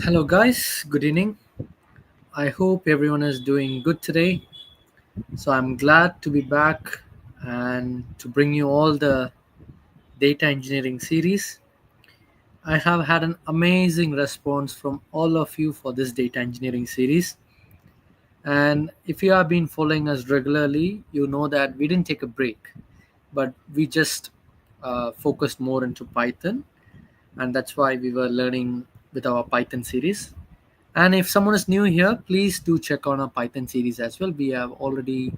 Hello, guys. Good evening. I hope everyone is doing good today. So, I'm glad to be back and to bring you all the data engineering series. I have had an amazing response from all of you for this data engineering series. And if you have been following us regularly, you know that we didn't take a break, but we just focused more into Python. And that's why we were learning with our Python series. And if someone is new here, please do check on our Python series as well. We have already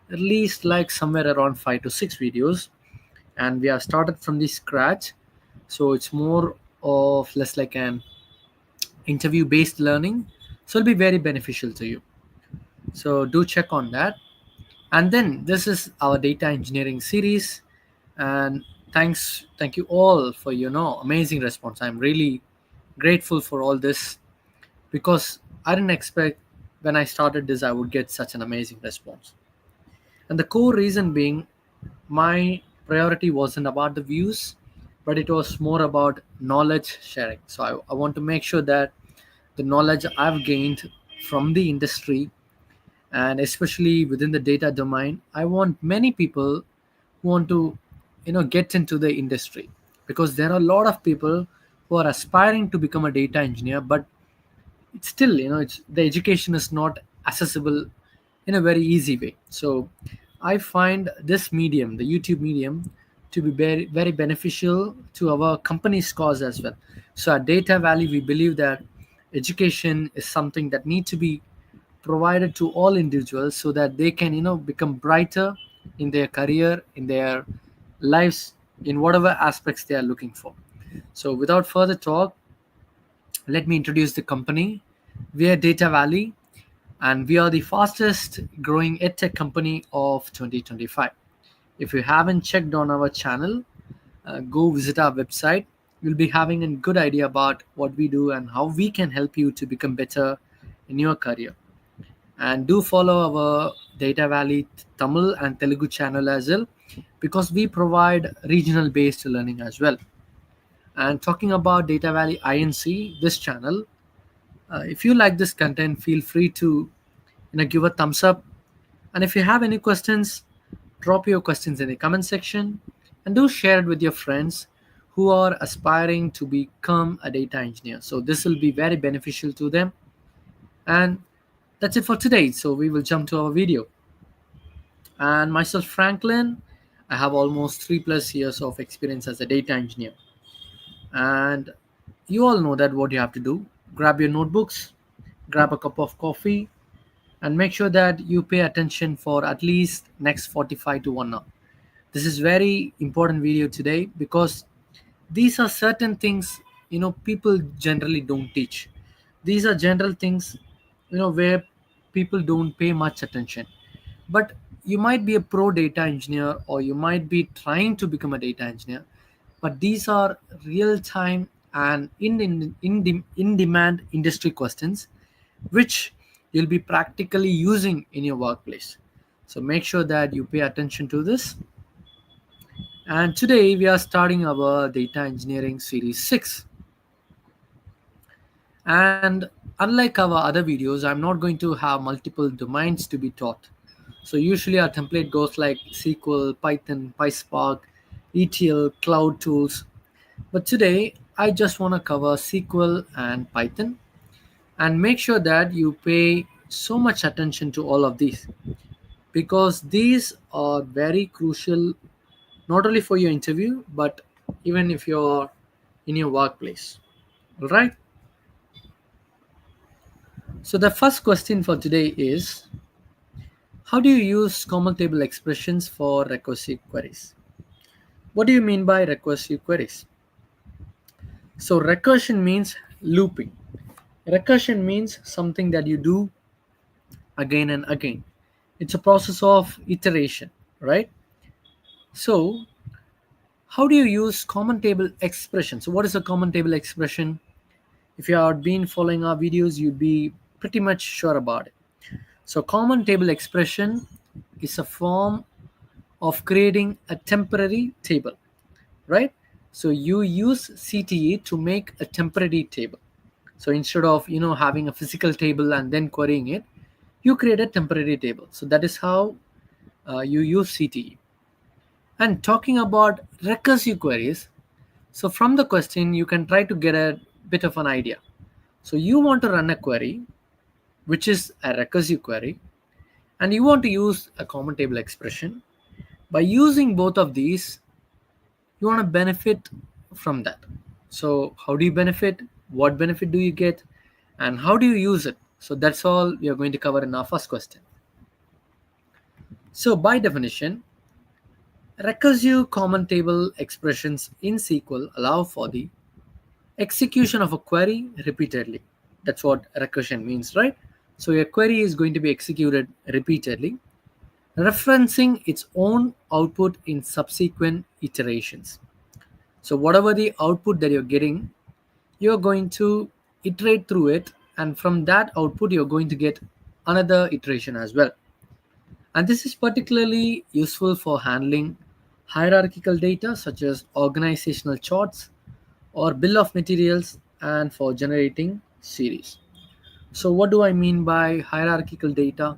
released like somewhere around 5 to 6 videos, and we have started from the scratch. So it's more of less like an interview based learning. So it'll be very beneficial to you. So do check on that. And then this is our data engineering series. And thank you all for amazing response. I'm really grateful for all this because I didn't expect when I started this I would get such an amazing response. And the core reason being my priority wasn't about the views, but it was more about knowledge sharing. So I want to make sure that the knowledge I've gained from the industry and especially within the data domain, I want many people who want to get into the industry because there are a lot of people who are aspiring to become a data engineer, but it's still it's the education is not accessible in a very easy way. So I find this medium, the YouTube medium, to be very very beneficial to our company's cause as well. So at Data Valley we believe that education is something that need to be provided to all individuals so that they can become brighter in their career, in their lives, in whatever aspects they are looking for. So without further talk, let me introduce the company. We are Data Valley, and we are the fastest growing edtech company of 2025. If you haven't checked on our channel, go visit our website. You'll be having a good idea about what we do and how we can help you to become better in your career. And do follow our Data Valley Tamil and Telugu channel as well because we provide regional based learning as well. And talking about Data Valley INC, this channel, if you like this content, feel free to give a thumbs up. And if you have any questions, drop your questions in the comment section and do share it with your friends who are aspiring to become a data engineer. So this will be very beneficial to them. And that's it for today. So we will jump to our video. And myself, Franklin, I have almost 3+ years of experience as a data engineer. And you all know that what you have to do. Grab your notebooks, grab a cup of coffee, and make sure that you pay attention for at least next 45 to 1 hour. This is very important video today because these are certain things people generally don't teach. These are general things where people don't pay much attention. But you might be a pro data engineer or you might be trying to become a data engineer, but these are real time and in demand industry questions which you'll be practically using in your workplace. So make sure that you pay attention to this. And today we are starting our data engineering series 6. And unlike our other videos, I'm not going to have multiple domains to be taught. So usually our template goes like SQL, Python, PySpark, ETL, cloud tools. But today I just want to cover SQL and Python and make sure that you pay so much attention to all of these because these are very crucial not only for your interview but even if you're in your workplace. All right. So the first question for today is, how do you use common table expressions for recursive queries? What do you mean by recursive queries? So recursion means looping. Recursion means something that you do again and again. It's a process of iteration, right? So how do you use common table expression? So what is a common table expression? If you have been following our videos, you'd be pretty much sure about it. So common table expression is a form of creating a temporary table, right? So you use CTE to make a temporary table. So instead of having a physical table and then querying it, you create a temporary table. So that is how you use CTE. And talking about recursive queries, so from the question you can try to get a bit of an idea. So you want to run a query which is a recursive query, and you want to use a common table expression. By using both of these, you want to benefit from that. So how do you benefit? What benefit do you get? And how do you use it? So that's all we are going to cover in our first question. So by definition, recursive common table expressions in SQL allow for the execution of a query repeatedly. That's what recursion means, right? So a query is going to be executed repeatedly, referencing its own output in subsequent iterations. So whatever the output that you're getting, you're going to iterate through it, and from that output you're going to get another iteration as well. And this is particularly useful for handling hierarchical data such as organizational charts or bill of materials, and for generating series. So what do I mean by hierarchical data?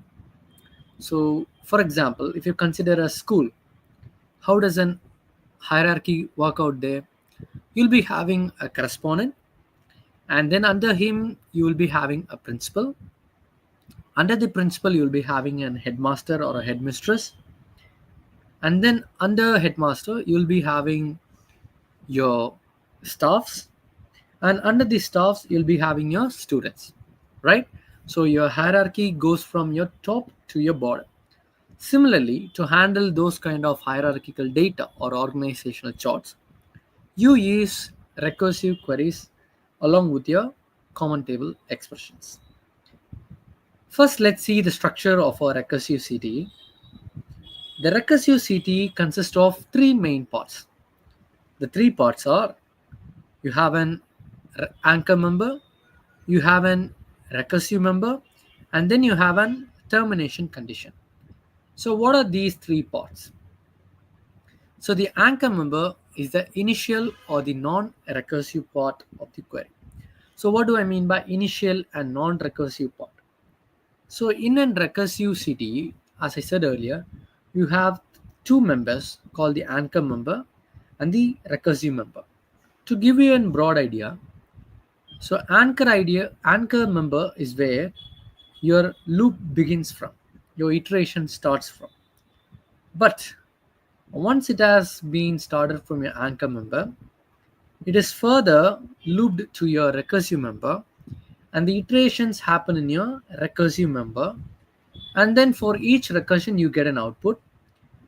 So for example, if you consider a school, how does an hierarchy work out there? You'll be having a correspondent, and then under him you will be having a principal. Under the principal you'll be having an headmaster or a headmistress, and then under headmaster you'll be having your staffs, and under the staffs you'll be having your students, right? So your hierarchy goes from your top to your bottom. Similarly, to handle those kind of hierarchical data or organizational charts, you use recursive queries along with your common table expressions. First, let's see the structure of our recursive CTE. The recursive CTE consists of three main parts. The three parts are: you have an anchor member, you have an recursive member, and then you have an termination condition. So what are these three parts? So the anchor member is the initial or the non-recursive part of the query. So what do I mean by initial and non-recursive part? So in a recursive CTE, as I said earlier, you have two members called the anchor member and the recursive member. To give you a broad idea, so anchor member is where your loop begins from, your iteration starts from. But once it has been started from your anchor member, it is further looped to your recursive member, and the iterations happen in your recursive member. And then for each recursion, you get an output,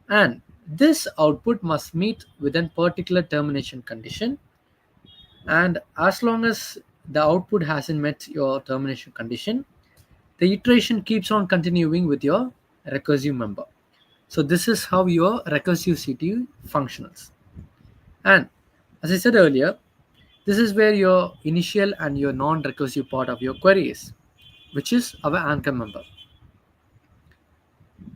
and this output must meet within particular termination condition. And as long as the output hasn't met your termination condition, the iteration keeps on continuing with your recursive member. So this is how your recursive CTE functions. And as I said earlier, this is where your initial and your non-recursive part of your query is, which is our anchor member.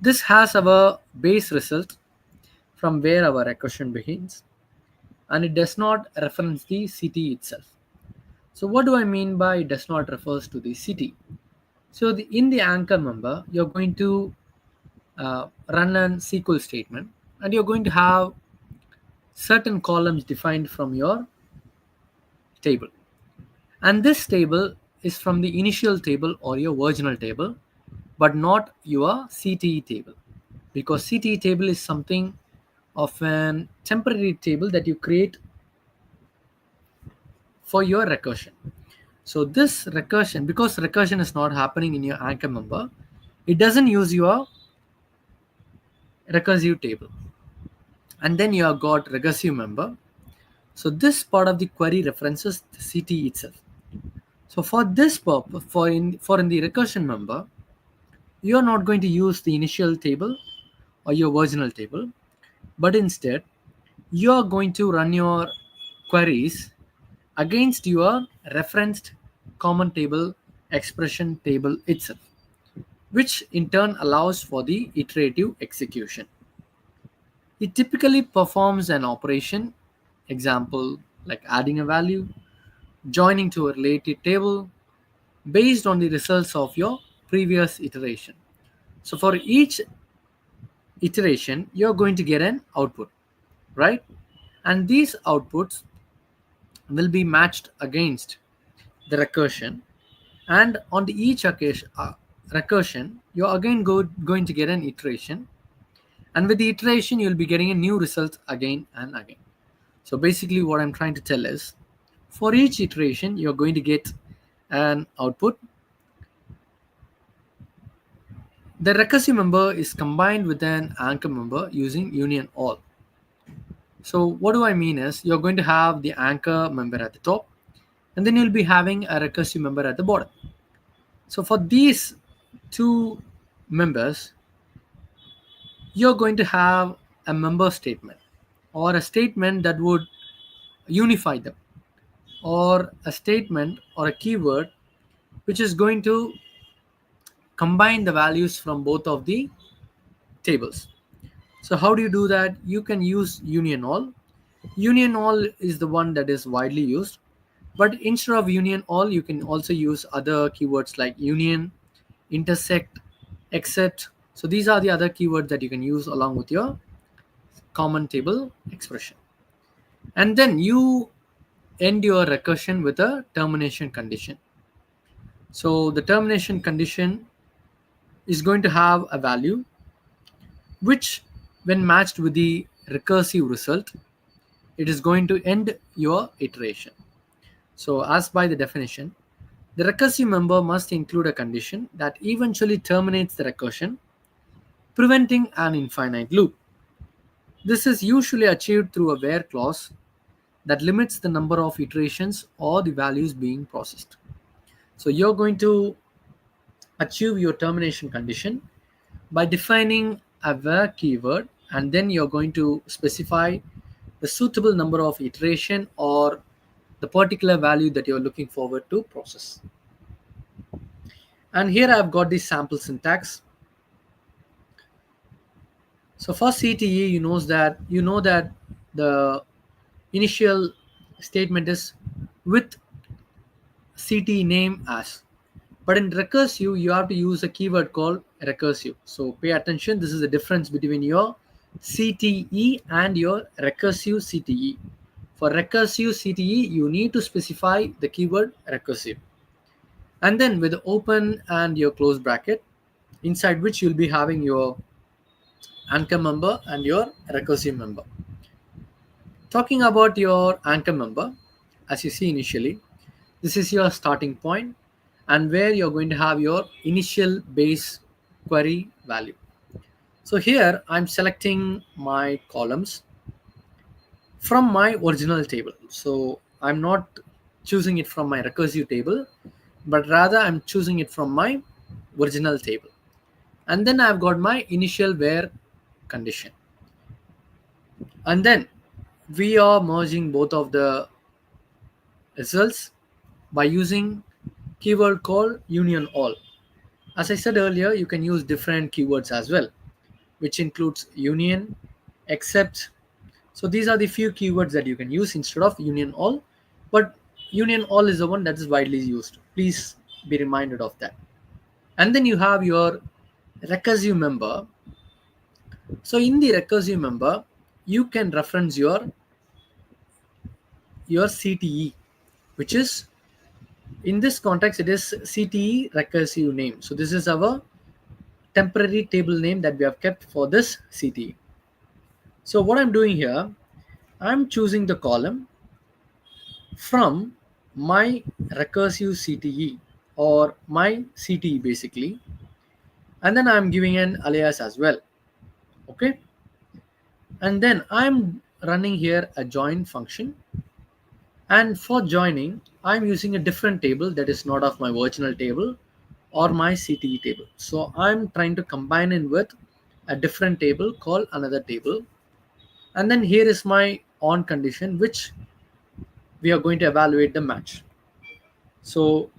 This has our base result from where our recursion begins, and it does not reference the CTE itself. So what do I mean by it does not refers to the CTE? So in the anchor member, you're going to run an SQL statement, and you're going to have certain columns defined from your table. And this table is from the initial table or your original table, but not your CTE table, because CTE table is something of an temporary table that you create for your recursion. So this recursion, because recursion is not happening in your anchor member, it doesn't use your recursive table. And then you have got recursive member. So this part of the query references the CTE itself. So for this purpose, for in the recursion member, you are not going to use the initial table or your original table, but instead you are going to run your queries against your referenced common table expression table itself, which in turn allows for the iterative execution. It typically performs an operation, example like adding a value, joining to a related table based on the results of your previous iteration. So for each iteration, you're going to get an output, right? And these outputs will be matched against the recursion. And on the each recursion, you're again going to get an iteration. And with the iteration, you'll be getting a new result again and again. So basically what I'm trying to tell is, for each iteration, you're going to get an output. The recursive member is combined with an anchor member using union all. So what do I mean is, you're going to have the anchor member at the top, and then you'll be having a recursive member at the bottom. So for these two members, you're going to have a member statement, or a statement that would unify them, or a statement or a keyword which is going to combine the values from both of the tables. So how do you do that? You can use union all. Union all is the one that is widely used, but instead of union all, you can also use other keywords like union, intersect, except. So these are the other keywords that you can use along with your common table expression. And then you end your recursion with a termination condition. So the termination condition is going to have a value which, when matched with the recursive result, it is going to end your iteration. So as by the definition, the recursive member must include a condition that eventually terminates the recursion, preventing an infinite loop. This is usually achieved through a where clause that limits the number of iterations or the values being processed. So you're going to achieve your termination condition by defining a where keyword, and then you're going to specify the suitable number of iteration or the particular value that you're looking forward to process. And here I've got the sample syntax. So for CTE, you know that the initial statement is with CTE name as. But in recursive, you have to use a keyword called recursive. So pay attention. This is the difference between your CTE and your recursive CTE. For recursive CTE, you need to specify the keyword recursive. And then with the open and your close bracket, inside which you'll be having your anchor member and your recursive member. Talking about your anchor member, as you see initially, this is your starting point and where you're going to have your initial base query value. So here I'm selecting my columns from my original table. So I'm not choosing it from my recursive table, but rather I'm choosing it from my original table. And then I've got my initial where condition. And then we are merging both of the results by using keyword called union all. As I said earlier, you can use different keywords as well, which includes union, except. So these are the few keywords that you can use instead of union all, but union all is the one that is widely used. Please be reminded of that. And then you have your recursive member. So in the recursive member, you can reference your CTE, which is, in this context, it is CTE recursive name. So this is our temporary table name that we have kept for this CTE. So what I'm doing here, I'm choosing the column from my recursive CTE or my CTE basically, and then I'm giving an alias as well. Okay, and then I'm running here a join function, and for joining I'm using a different table that is not of my original table or my CTE table. So I'm trying to combine it with a different table called another table. And then here is my on condition, which we are going to evaluate the match. So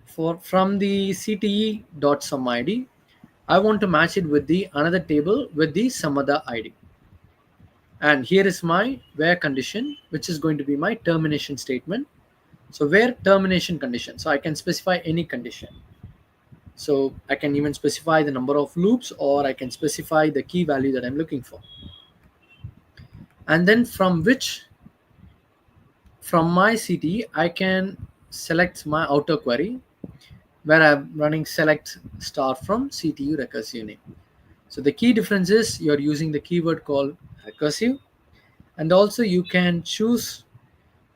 from the CTE.sum ID, I want to match it with the another table with the some other ID. And here is my where condition, which is going to be my termination statement. So where termination condition, so I can specify any condition. So I can even specify the number of loops, or I can specify the key value that I'm looking for. And then from my CTE, I can select my outer query where I'm running select star from CTU recursive name. So the key difference is you're using the keyword called recursive, and also you can choose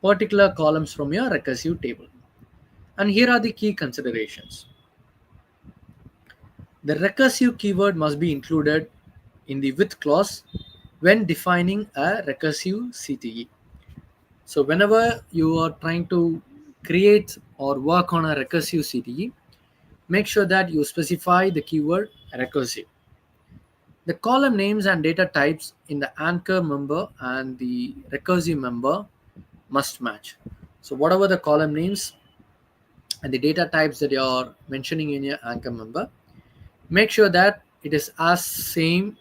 particular columns from your recursive table. And here are the key considerations. The recursive keyword must be included in the with clause when defining a recursive CTE. So whenever you are trying to create or work on a recursive CTE, make sure that you specify the keyword recursive. The column names and data types in the anchor member and the recursive member must match. So whatever the column names and the data types that you're mentioning in your anchor member, make sure that it is as same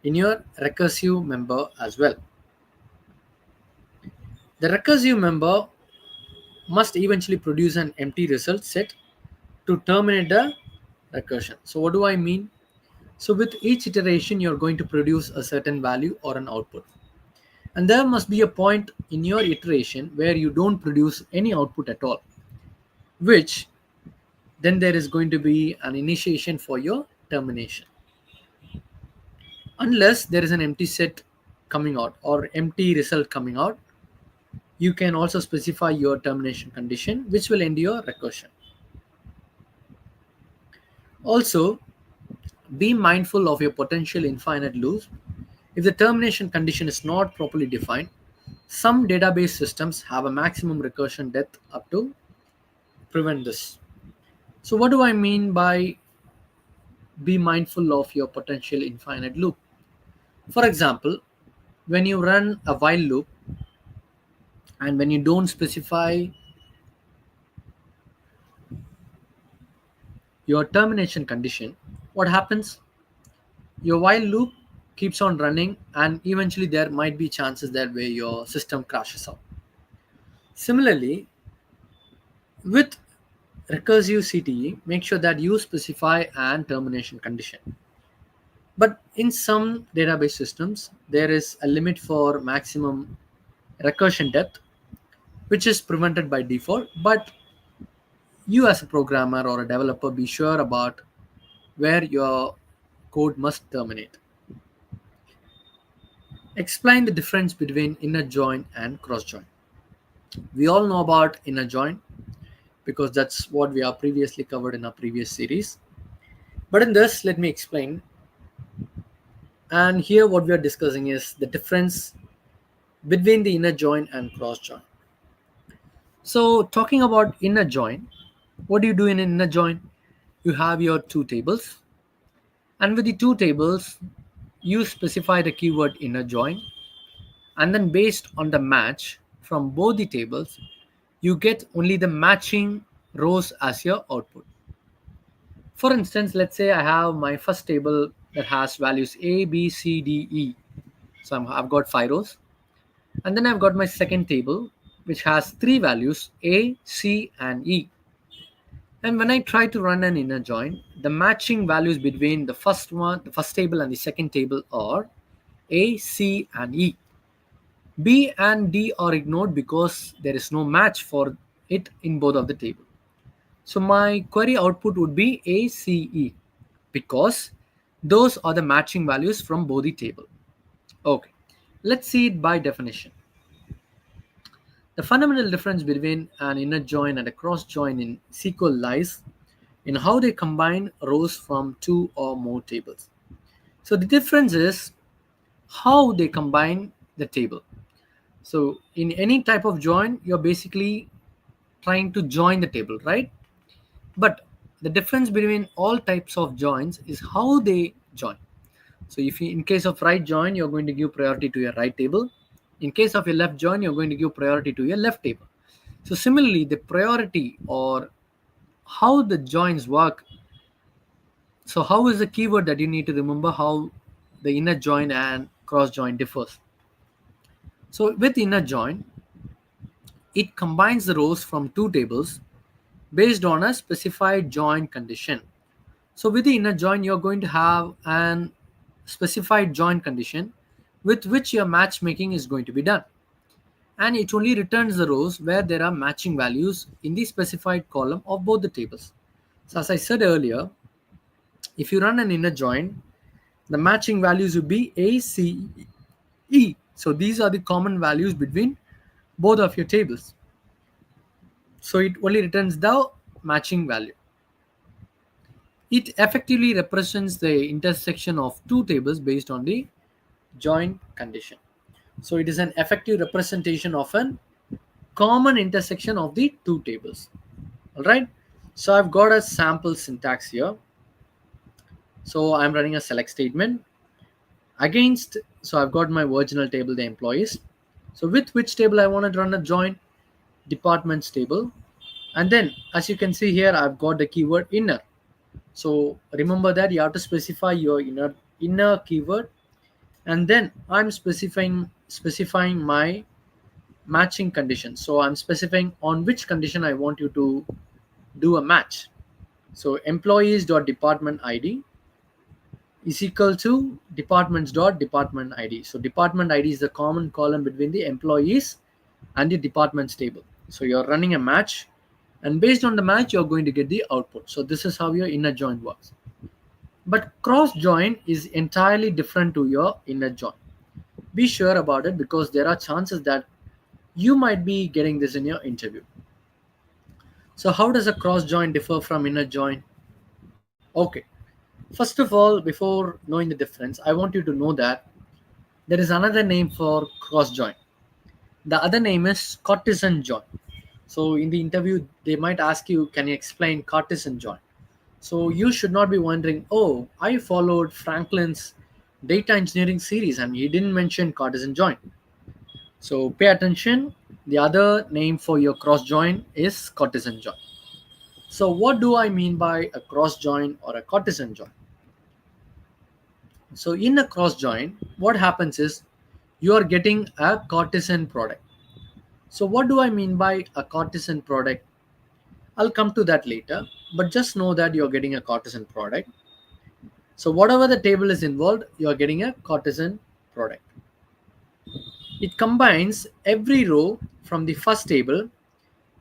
in your recursive member as well. The recursive member must eventually produce an empty result set to terminate the recursion. So what do I mean? So with each iteration, you're going to produce a certain value or an output. And there must be a point in your iteration where you don't produce any output at all, which then there is going to be an initiation for your termination. Unless there is an empty set coming out or empty result coming out, you can also specify your termination condition, which will end your recursion. Also, be mindful of your potential infinite loops. If the termination condition is not properly defined, some database systems have a maximum recursion depth up to prevent this. So what do I mean by be mindful of your potential infinite loop? For example, when you run a while loop and when you don't specify your termination condition, what happens? Your while loop keeps on running, and eventually there might be chances that where your system crashes out. Similarly, with recursive CTE, make sure that you specify an termination condition. But in some database systems, there is a limit for maximum recursion depth, which is prevented by default. But you, as a programmer or a developer, be sure about where your code must terminate. Explain the difference between inner join and cross join. We all know about inner join because that's what we have previously covered in our previous series. But in this, let me explain. And here, what we are discussing is the difference between the inner join and cross join. So, talking about inner join, what do you do in an inner join? You have your two tables, and with the two tables, you specify the keyword inner join, and then based on the match from both the tables, you get only the matching rows as your output. For instance, let's say I have my first table that has values A, B, C, D, E. So I've got 5 rows. And then I've got my second table, which has 3 values, A, C, and E. And when I try to run an inner join, the matching values between the first table and the second table are A, C, and E. B and D are ignored because there is no match for it in both of the table. So my query output would be ACE because those are the matching values from both the table. Okay, let's see it by definition. The fundamental difference between an inner join and a cross join in SQL lies in how they combine rows from 2 or more tables. So the difference is how they combine the table. So in any type of join, you're basically trying to join the table, right? But the difference between all types of joins is how they join. So if you, in case of right join, you're going to give priority to your right table. In case of your left join, you're going to give priority to your left table. So similarly, the priority or how the joins work. So how is the keyword that you need to remember how the inner join and cross join differs. So with inner join, It combines the rows from two tables based on a specified join condition. So with the inner join, you're going to have an specified join condition with which your matchmaking is going to be done. And it only returns the rows where there are matching values in the specified column of both the tables. So as I said earlier, if you run an inner join, the matching values would be A, C, E. So these are the common values between both of your tables. So it only returns the matching value. It effectively represents the intersection of two tables based on the join condition. So it is an effective representation of an common intersection of the two tables. All right. So I've got a sample syntax here. So I'm running a select statement against. So I've got my original table, the employees. So with which table I want to run a join? Departments table. And then as you can see here, I've got the keyword inner. So remember that you have to specify your inner keyword, and then I'm specifying my matching condition. So I'm specifying on which condition I want you to do a match. So employees.department ID is equal to departments.department ID. So department ID is the common column between the employees and the departments table. So you're running a match, and based on the match, you're going to get the output. So this is how your inner join works. But cross join is entirely different to your inner join. Be sure about it because there are chances that you might be getting this in your interview. So how does a cross join differ from inner join? Okay. First of all, before knowing the difference, I want you to know that there is another name for cross join. The other name is courtesan join. So in the interview, they might ask you, can you explain courtesan join? So you should not be wondering, oh, I followed Franklin's data engineering series and he didn't mention courtesan join. So pay attention. The other name for your cross join is courtesan join. So what do I mean by a cross join or a courtesan join? So in a cross join, what happens is you are getting a courtesan product. So what do I mean by a courtesan product? I'll come to that later, but just know that you're getting a courtesan product. So whatever the table is involved, you're getting a courtesan product. It combines every row from the first table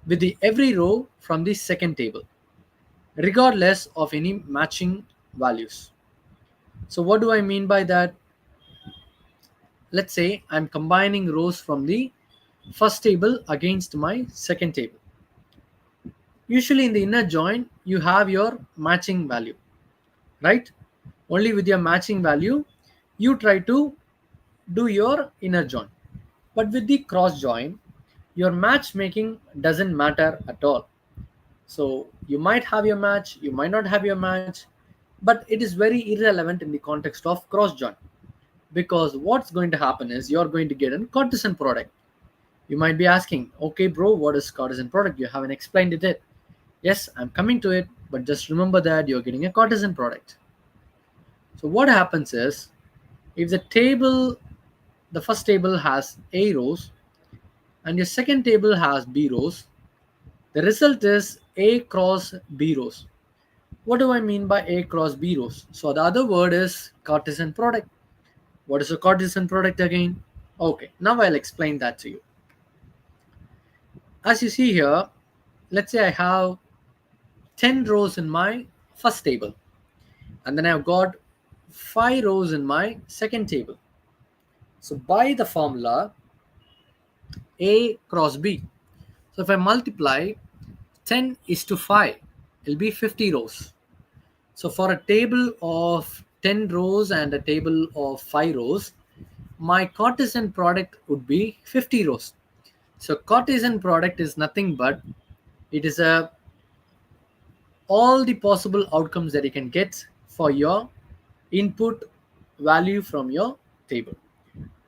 with every row from the second table, regardless of any matching values. So what do I mean by that? Let's say I'm combining rows from the first table against my second table. Usually in the inner join, you have your matching value, right? Only with your matching value, you try to do your inner join. But with the cross join, your matchmaking doesn't matter at all. So you might have your match, you might not have your match, but it is very irrelevant in the context of cross join, because what's going to happen is you're going to get a courtesan product. You might be asking, okay, bro, what is courtesan product? You haven't explained it yet. Yes, I'm coming to it, but just remember that you're getting a courtesan product. So what happens is, if the first table has A rows and your second table has B rows, the result is A cross B rows. What do I mean by A cross B rows? So the other word is courtesan product. What is a courtesan product again? Okay, now I'll explain that to you. As you see here, let's say I have 10 rows in my first table, and then I've got 5 rows in my second table. So by the formula A cross B, so if I multiply 10 is to 5, it'll be 50 rows. So for a table of 10 rows and a table of 5 rows, my courtesan product would be 50 rows. So courtesan product is nothing but it is all the possible outcomes that you can get for your input value from your table.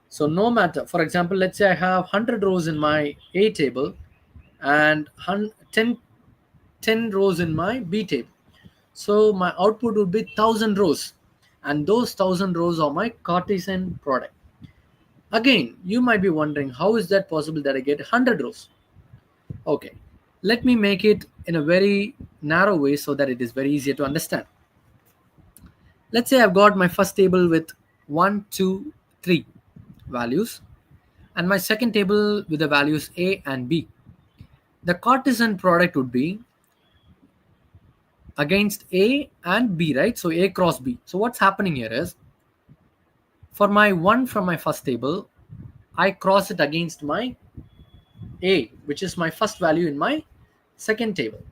So no matter, for example, let's say I have 100 rows in my A table and 10 rows in my B table. So my output would be 1000 rows, and those 1000 rows are my courtesan product. Again, you might be wondering, how is that possible that I get 100 rows? Okay, let me make it in a very narrow way so that it is very easier to understand. Let's say I've got my first table with 1, 2, 3 values, and my second table with the values A and B. The Cartesian product would be against A and B, right? So A cross B. So what's happening here is, for my 1 from my first table, I cross it against my A, which is my first value in my second table.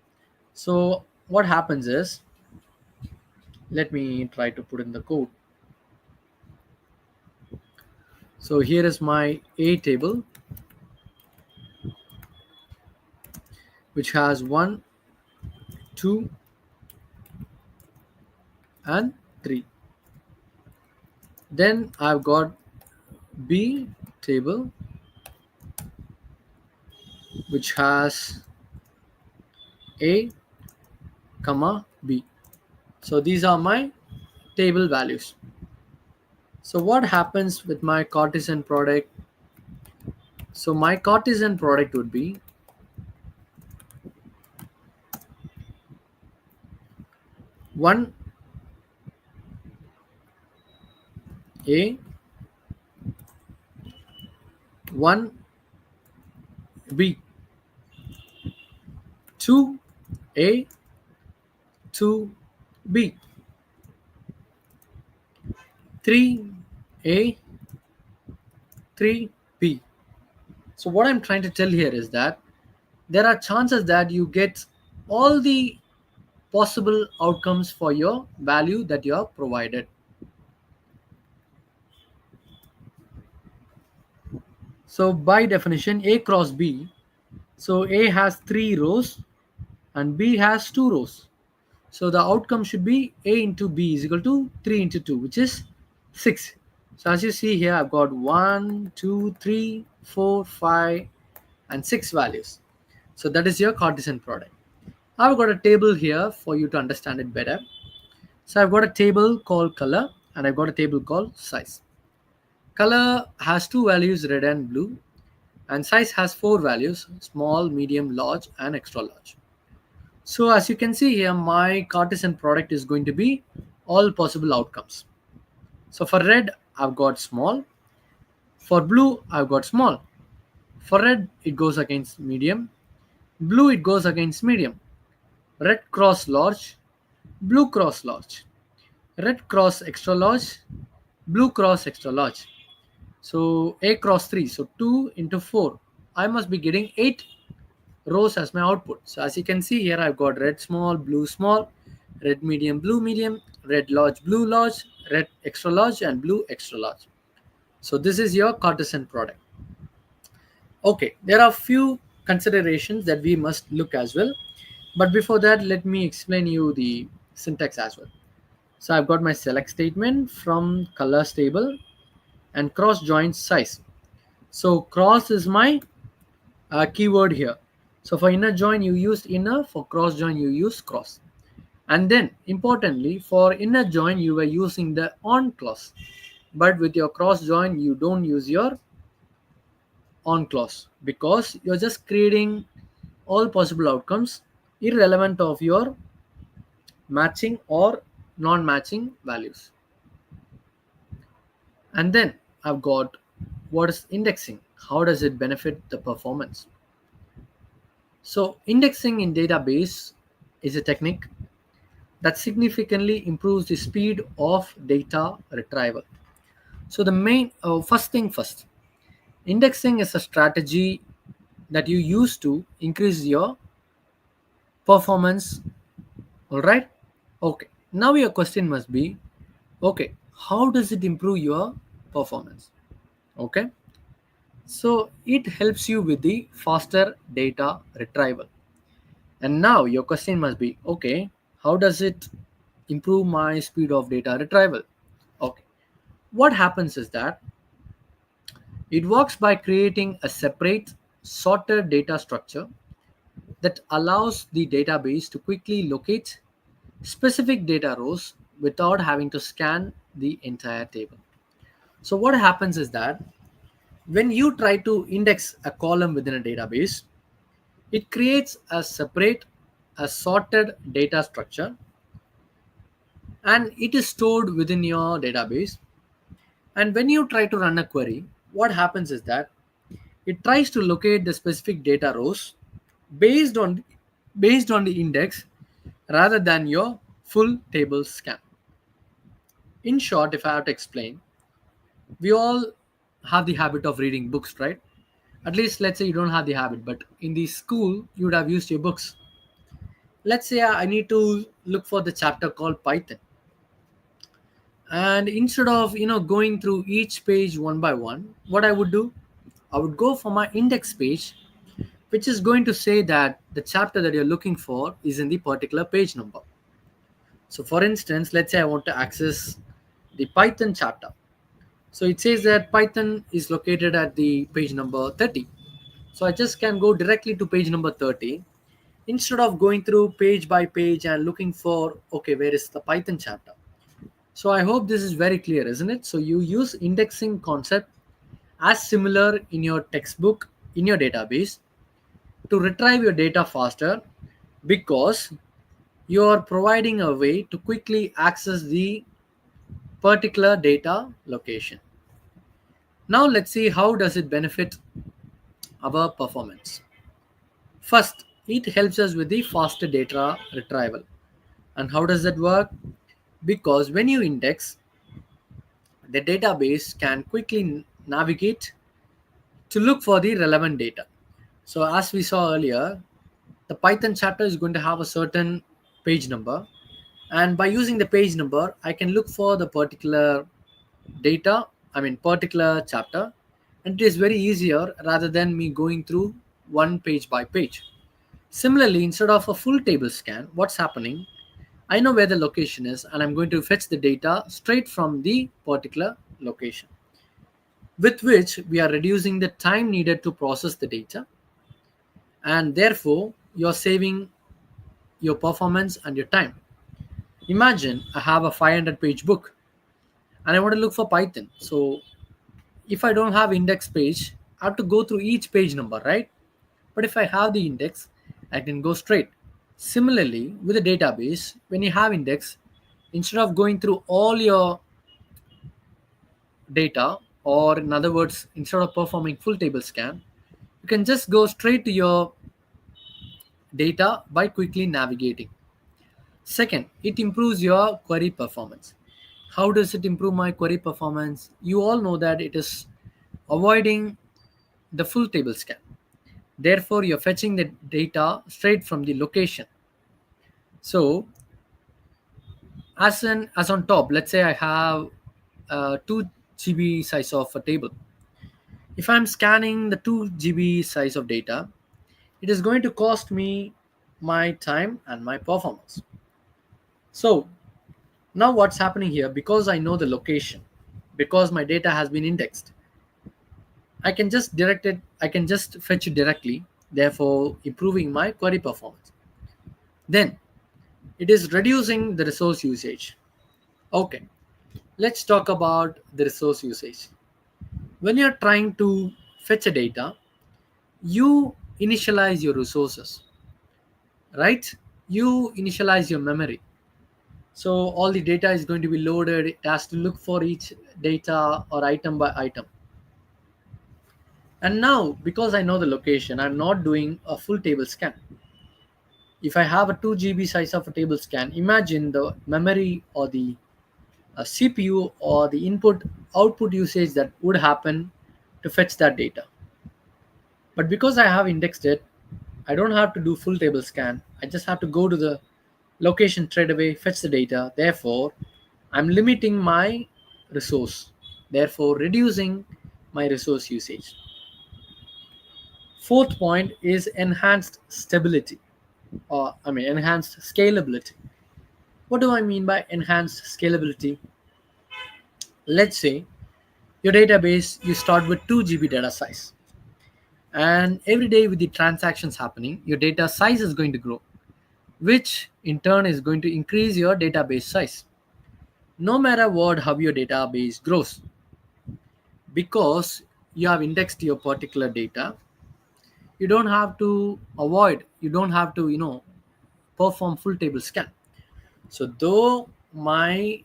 So what happens is, let me try to put in the code. So here is my A table, which has 1, 2, and 3. Then I've got B table, which has A, comma B. So these are my table values. So what happens with my Cartesian product? So my Cartesian product would be 1 A, 1 B, 2 A, 2 B, 3 A, 3 B. So what I'm trying to tell here is that there are chances that you get all the possible outcomes for your value that you are provided. So by definition, A cross B, so A has 3 rows and B has 2 rows. So the outcome should be A into B is equal to 3 into 2, which is 6. So as you see here, I've got 1, 2, 3, 4, 5, and 6 values. So that is your Cartesian product. I've got a table here for you to understand it better. So I've got a table called color and I've got a table called size. Color has 2 values, red and blue, and size has 4 values, small, medium, large, and extra large. So as you can see here, my Cartesian product is going to be all possible outcomes. So for red, I've got small. For blue, I've got small. For red, it goes against medium. Blue, it goes against medium. Red cross large. Blue cross large. Red cross extra large. Blue cross extra large. So A cross 3. So 2 into 4. I must be getting 8 rows as my output. So as you can see here, I've got red small, red medium, red large, blue large, red extra large, and blue extra large. So this is your Cartesian product. Okay, there are few considerations that we must look as well. But before that, let me explain you the syntax as well. So I've got my select statement from colors table and cross join size. So cross is my keyword here. So for inner join, you use inner. For cross join, you use cross. And then importantly, for inner join, you were using the on clause. But with your cross join, you don't use your on clause because you're just creating all possible outcomes irrelevant of your matching or non-matching values. And then I've got what is indexing? How does it benefit the performance? So indexing in database is a technique that significantly improves the speed of data retrieval. So the main first thing first, indexing is a strategy that you use to increase your performance. All right. Okay. Now your question must be, okay, how does it improve your performance? Okay. So it helps you with the faster data retrieval. And now your question must be, okay, how does it improve my speed of data retrieval? Okay. What happens is that it works by creating a separate sorted data structure that allows the database to quickly locate specific data rows without having to scan the entire table. So what happens is that when you try to index a column within a database, It creates a separate, a sorted data structure, and it is stored within your database. And when you try to run a query, what happens is that it tries to locate the specific data rows based on based on the index rather than your full table scan. In short, if I have to explain, we all have the habit of reading books, right? At least let's say you don't have the habit, but in the school you would have used your books. Let's say I need to look for the chapter called Python, and instead of going through each page one by one, what I would do, I would go for my index page, which is going to say that the chapter that you're looking for is in the particular page number. So for instance, let's say I want to access the Python chapter. So it says that Python is located at the page number 30. So I just can go directly to page number 30 instead of going through page by page and looking for, okay, where is the Python chapter. So I hope this is very clear, isn't it? So you use indexing concept as similar in your textbook in your database to retrieve your data faster, because you are providing a way to quickly access the particular data location. Now let's see how does it benefit our performance. First, it helps us with the faster data retrieval. And how does that work? Because when you index, the database can quickly navigate to look for the relevant data. So as we saw earlier, the Python chapter is going to have a certain page number, and by using the page number I can look for the particular data, particular chapter, and it is very easier rather than me going through one page by page. Similarly, instead of a full table scan, what's happening, I know where the location is and I'm going to fetch the data straight from the particular location, with which we are reducing the time needed to process the data, and therefore you're saving your performance and your time. Imagine I have a 500 page book and I want to look for Python. So if I don't have index page, I have to go through each page number, right? But if I have the index, I can go straight. Similarly, with a database, when you have index, instead of going through all your data, or in other words, instead of performing full table scan, you can just go straight to your data by quickly navigating. Second, it improves your query performance. How does it improve my query performance? You all know that it is avoiding the full table scan. Therefore, you're fetching the data straight from the location. So, as on top, let's say I have a 2 GB size of a table. If I'm scanning the 2 GB size of data, it is going to cost me my time and my performance. So, now what's happening here, because I know the location, because my data has been indexed, I can just fetch it directly, therefore improving my query performance. Then it is reducing the resource usage. Okay, let's talk about the resource usage. When you're trying to fetch a data, you initialize your resources, right? You initialize your memory. So all the data is going to be loaded. It has to look for each data or item by item. And now, because I know the location, I'm not doing a full table scan. If I have a 2 GB size of a table scan, imagine the memory or the CPU or the input output usage that would happen to fetch that data. But because I have indexed it, I don't have to do full table scan. I just have to go to the location straight away, fetch the data. Therefore, I'm limiting my resource, therefore reducing my resource usage. Fourth point is enhanced stability, or enhanced scalability. What do I mean by enhanced scalability? Let's say your database, you start with 2 GB data size, and every day with the transactions happening, your data size is going to grow, which in turn is going to increase your database size. No matter what, how your database grows, because you have indexed your particular data, you don't have to perform full table scan. So though my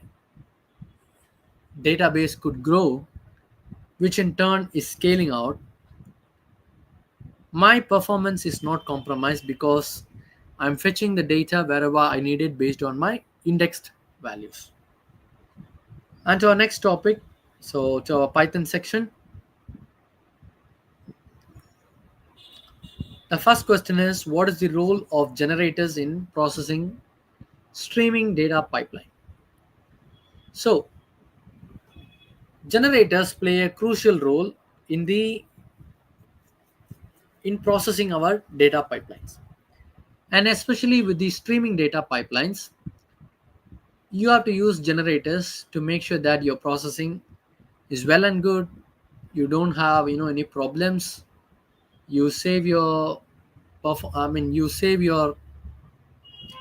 database could grow, which in turn is scaling out, my performance is not compromised because I'm fetching the data wherever I need it based on my indexed values. And to our next topic, so to our Python section, the first question is, what is the role of generators in processing streaming data pipeline? So generators play a crucial role in processing our data pipelines. And especially with the streaming data pipelines, you have to use generators to make sure that your processing is well and good. You don't have any problems. You save your you save your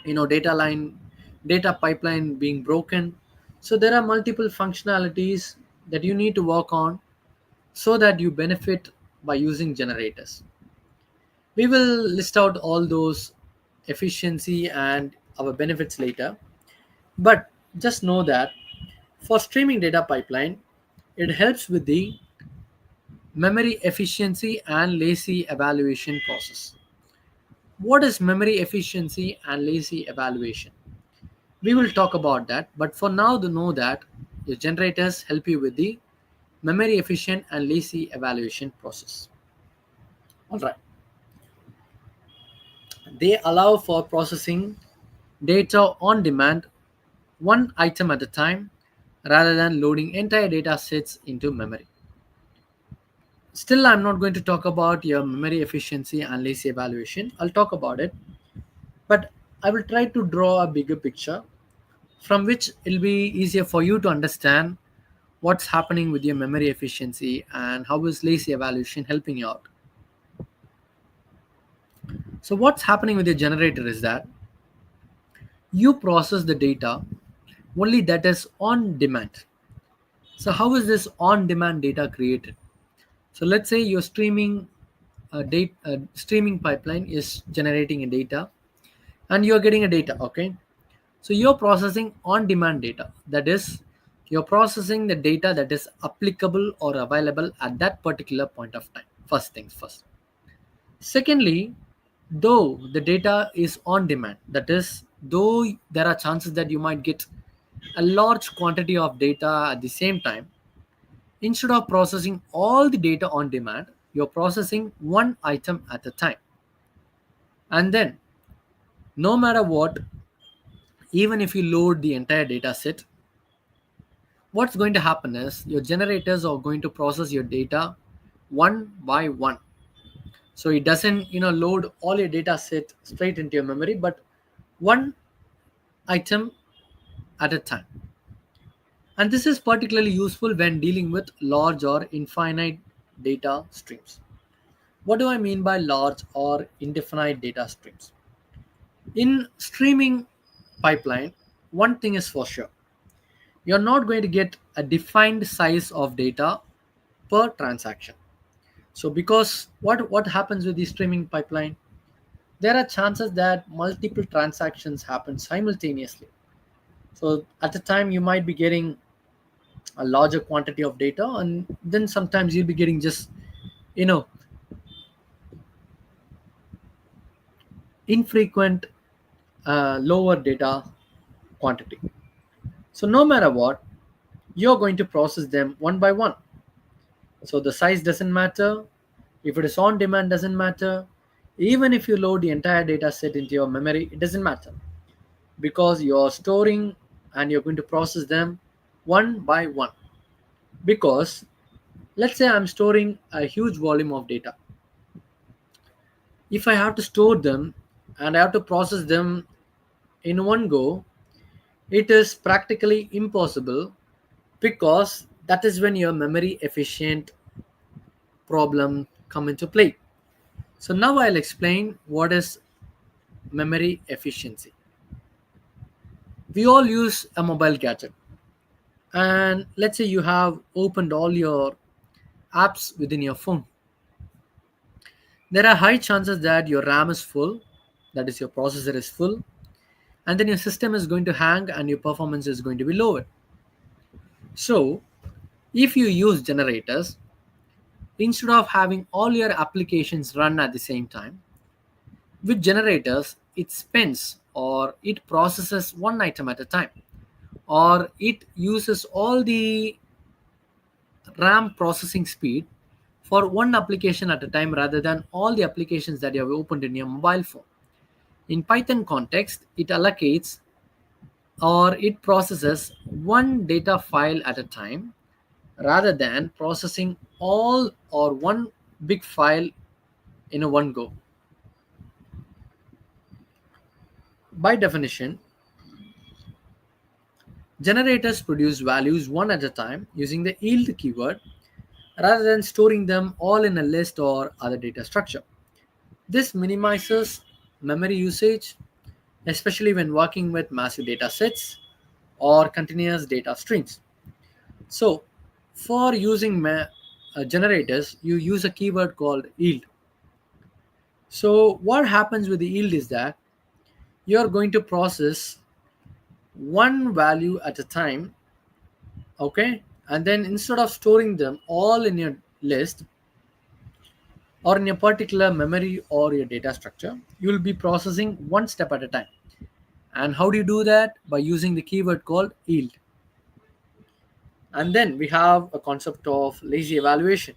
data pipeline being broken. So there are multiple functionalities that you need to work on so that you benefit by using generators. We will list out all those efficiency and our benefits later, but just know that for streaming data pipeline, it helps with the memory efficiency and lazy evaluation process. What is memory efficiency and lazy evaluation? We will talk about that, but for now, to know that your generators help you with the memory efficient and lazy evaluation process. All right. They allow for processing data on demand, one item at a time, rather than loading entire data sets into memory. Still, I'm not going to talk about your memory efficiency and lazy evaluation. I'll talk about it, but I will try to draw a bigger picture from which it'll be easier for you to understand what's happening with your memory efficiency and how is lazy evaluation helping you out. So what's happening with your generator is that you process the data only that is on demand. So how is this on demand data created? So let's say your streaming pipeline is generating a data and you're getting a data, okay? So you're processing on demand data. That is, you're processing the data that is applicable or available at that particular point of time. First things first. Secondly, though the data is on demand, that is, though there are chances that you might get a large quantity of data at the same time, instead of processing all the data on demand, you're processing one item at a time. And then, no matter what, even if you load the entire data set, what's going to happen is your generators are going to process your data one by one. So it doesn't load all your data set straight into your memory, but one item at a time. And this is particularly useful when dealing with large or infinite data streams. What do I mean by large or indefinite data streams? In streaming pipeline, one thing is for sure. You're not going to get a defined size of data per transaction. So because what happens with the streaming pipeline? There are chances that multiple transactions happen simultaneously. So at the time you might be getting a larger quantity of data, and then sometimes you'll be getting just you know infrequent lower data quantity. So no matter what, you're going to process them one by one. So the size doesn't matter. If it is on demand, doesn't matter. Even if you load the entire data set into your memory, it doesn't matter because you're storing and you're going to process them one by one. Because let's say I'm storing a huge volume of data. If I have to store them and I have to process them in one go, it is practically impossible because that is when your memory efficient problem come into play. So now I'll explain what is memory efficiency. We all use a mobile gadget, and let's say you have opened all your apps within your phone. There are high chances that your RAM is full, that is, your processor is full, and then your system is going to hang and your performance is going to be lower. So, if you use generators, instead of having all your applications run at the same time, with generators, it spends or it processes one item at a time, or it uses all the RAM processing speed for one application at a time rather than all the applications that you have opened in your mobile phone. In Python context, it allocates or it processes one data file at a time rather than processing all or one big file in a one go. By definition, generators produce values one at a time using the yield keyword rather than storing them all in a list or other data structure. This minimizes memory usage, especially when working with massive data sets or continuous data streams. So, for using generators, you use a keyword called yield. So, what happens with the yield is that you're going to process one value at a time, okay? And then instead of storing them all in your list or in a particular memory or your data structure, you will be processing one step at a time. And how do you do that? By using the keyword called yield. And then we have a concept of lazy evaluation.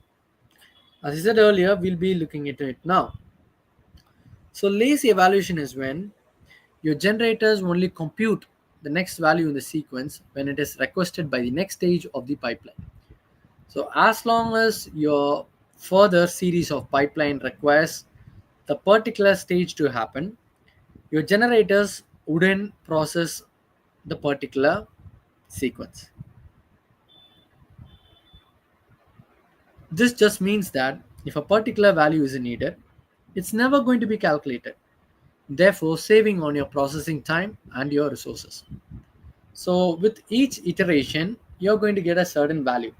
As I said earlier, we'll be looking into it now. So lazy evaluation is when your generators only compute the next value in the sequence when it is requested by the next stage of the pipeline. So as long as your further series of pipeline requires the particular stage to happen, your generators wouldn't process the particular sequence. This just means that if a particular value is needed, it's never going to be calculated, therefore saving on your processing time and your resources. So with each iteration, you're going to get a certain value.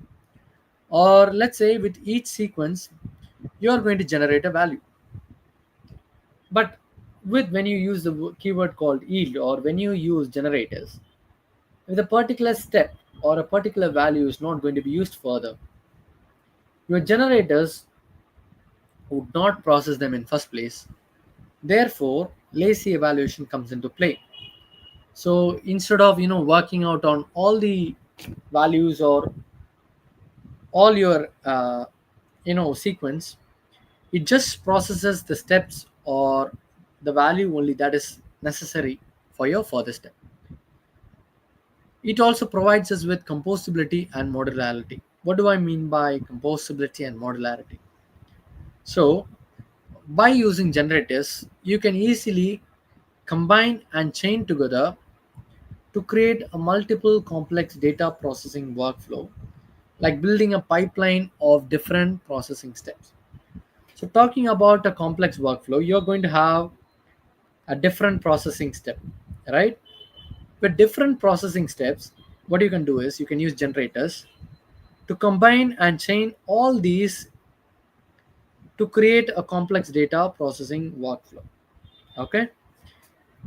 Or let's say with each sequence, you're going to generate a value. But with when you use the keyword called yield or when you use generators, if a particular step or a particular value is not going to be used further, your generators would not process them in first place. Therefore, lazy evaluation comes into play. So instead of working out on all the values or all your sequence, it just processes the steps or the value only that is necessary for your further step. It also provides us with composability and modularity. What do I mean by composability and modularity? So by using generators, you can easily combine and chain together to create a multiple complex data processing workflow, like building a pipeline of different processing steps. So talking about a complex workflow, you're going to have a different processing step, right? With different processing steps, what you can do is you can use generators to combine and chain all these to create a complex data processing workflow. Okay.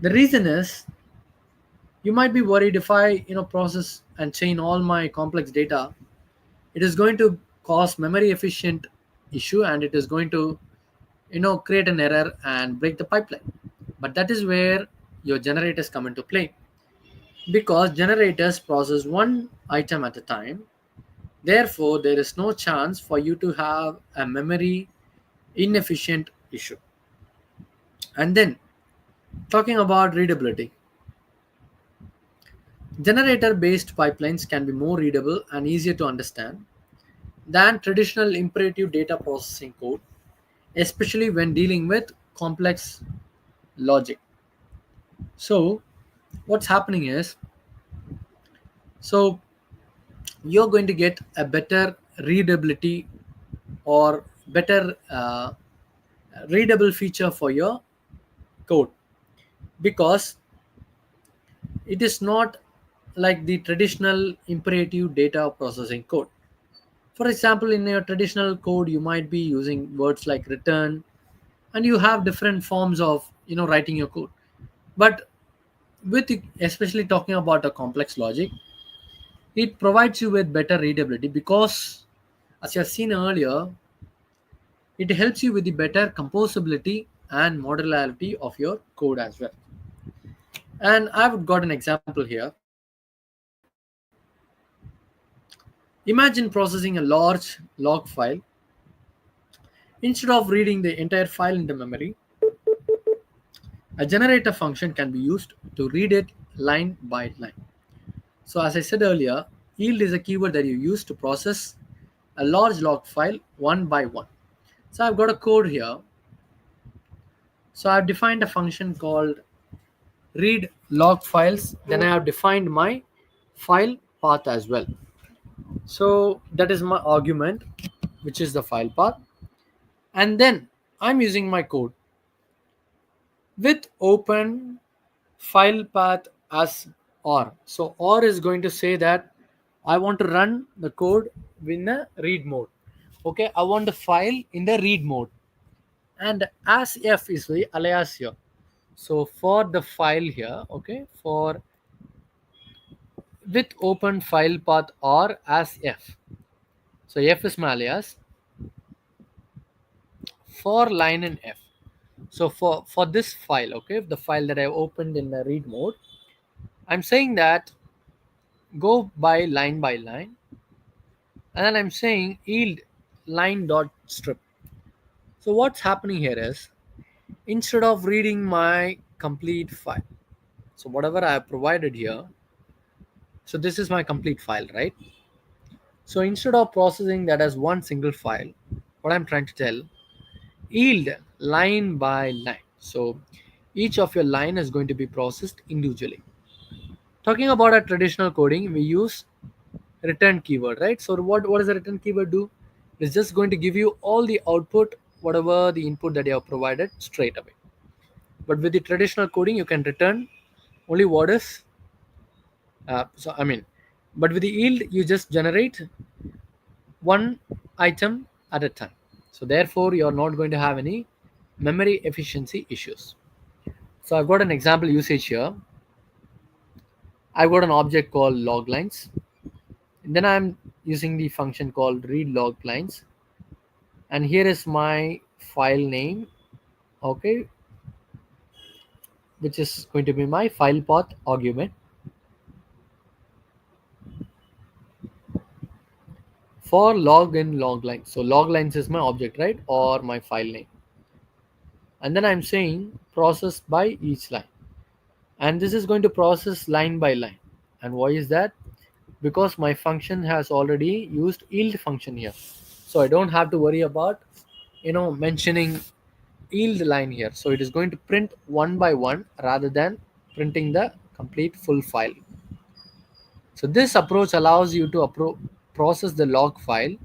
The reason is you might be worried if I process and chain all my complex data, it is going to cause memory efficient issue and it is going to create an error and break the pipeline. But that is where your generators come into play, because generators process one item at a time. Therefore there is no chance for you to have a memory inefficient issue. And then talking about readability, generator based pipelines can be more readable and easier to understand than traditional imperative data processing code, especially when dealing with complex logic. So what's happening is, so you're going to get a better readability or better readable feature for your code, because it is not like the traditional imperative data processing code. For example, in your traditional code you might be using words like return, and you have different forms of writing your code. But with especially talking about a complex logic, it provides you with better readability because, as you have seen earlier, it helps you with the better composability and modularity of your code as well. And I've got an example here. Imagine processing a large log file. Instead of reading the entire file into memory, a generator function can be used to read it line by line. So, as I said earlier, yield is a keyword that you use to process a large log file one by one. So, I've got a code here. So, I've defined a function called read log files. Then I have defined my file path as well. So, that is my argument, which is the file path. And then I'm using my code with open file path as or. So or is going to say that I want to run the code in a read mode. Okay, I want the file in the read mode. And as f is the alias here. So for the file here, okay, for with open file path or as f. So f is my alias for line in f. So for this file, okay, the file that I opened in the read mode, I'm saying that go by line, and then I'm saying yield line dot strip. So what's happening here is, instead of reading my complete file, so whatever I have provided here, so this is my complete file, right? So instead of processing that as one single file, what I'm trying to tell, yield line by line. So each of your line is going to be processed individually. Talking about a traditional coding, we use return keyword, right? So what does the return keyword do? It's just going to give you all the output, whatever the input that you have provided straight away. But with the traditional coding, you can return only what is so I mean, but with the yield, you just generate one item at a time. So therefore, you're not going to have any memory efficiency issues. So I've got an example usage here. I've got an object called log lines. And then I'm using the function called read log lines. And here is my file name, okay, which is going to be my file path argument for log and log lines. So log lines is my object, right, or my file name. And then I'm saying process by each line. And this is going to process line by line. And why is that? Because my function has already used yield function here. So I don't have to worry about mentioning yield line here. So it is going to print one by one rather than printing the complete full file. So this approach allows you to process the log file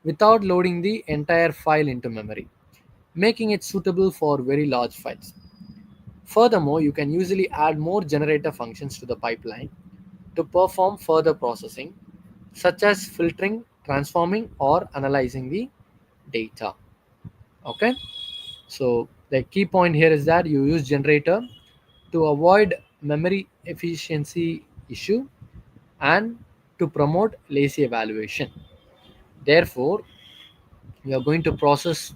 without loading the entire file into memory, making it suitable for very large files. Furthermore, you can usually add more generator functions to the pipeline to perform further processing, such as filtering, transforming, or analyzing the data. Okay, so the key point here is that you use generator to avoid memory efficiency issue and to promote lazy evaluation. Therefore, you are going to process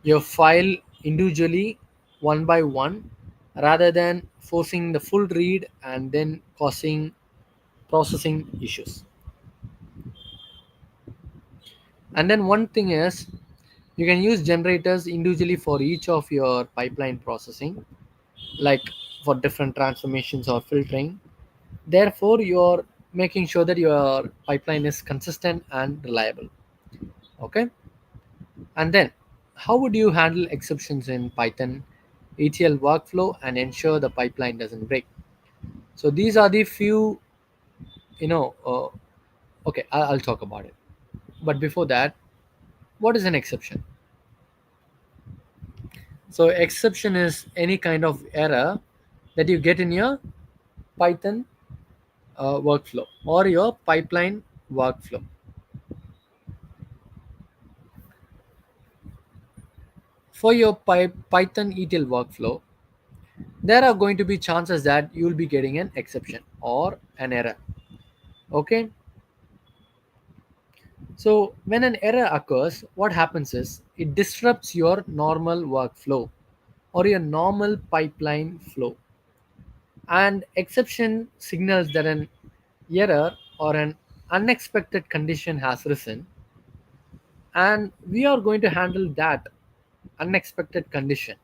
your file individually one by one rather than forcing the full read and then causing processing issues. And then one thing is, you can use generators individually for each of your pipeline processing, like for different transformations or filtering. Therefore, you're making sure that your pipeline is consistent and reliable. Okay. And then, how would you handle exceptions in Python ETL workflow and ensure the pipeline doesn't break? So these are the few, you know. Okay, I'll talk about it. But before that, what is an exception? So exception is any kind of error that you get in your Python workflow or your pipeline workflow. For your Python ETL workflow, there are going to be chances that you will be getting an exception or an error. Okay, so when an error occurs, what happens is it disrupts your normal workflow or your normal pipeline flow. And exception signals that an error or an unexpected condition has risen, and we are going to handle that unexpected condition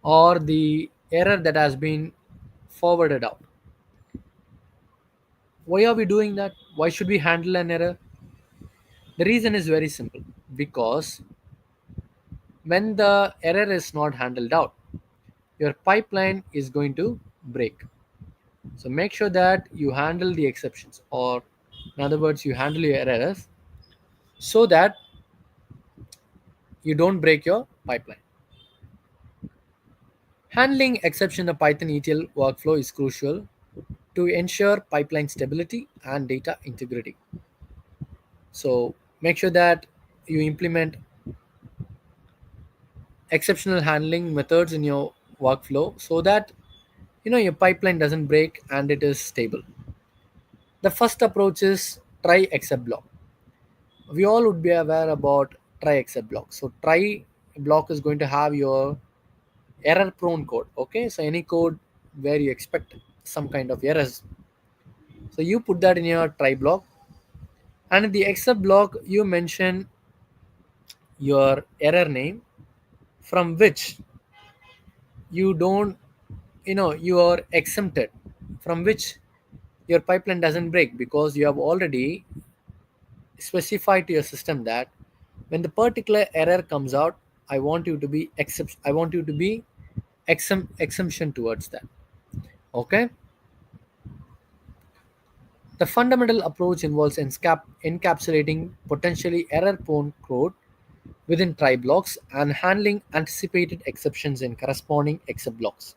or the error that has been forwarded out. Why are we doing that? Why should we handle an error? The reason is very simple, because when the error is not handled out, your pipeline is going to break. So make sure that you handle the exceptions, or in other words, you handle your errors so that you don't break your pipeline. Handling exception in the Python ETL workflow is crucial to ensure pipeline stability and data integrity. So make sure that you implement exceptional handling methods in your workflow so that your pipeline doesn't break and it is stable. The first approach is try except block. We all would be aware about try except block. So try block is going to have your error prone code. Okay, so any code where you expect some kind of errors, so you put that in your try block, and in the except block you mention your error name from which you don't you are exempted, from which your pipeline doesn't break, because you have already specified to your system that when the particular error comes out, I want you to be exemption towards that. Okay, the fundamental approach involves encapsulating potentially error prone code within try blocks and handling anticipated exceptions in corresponding except blocks.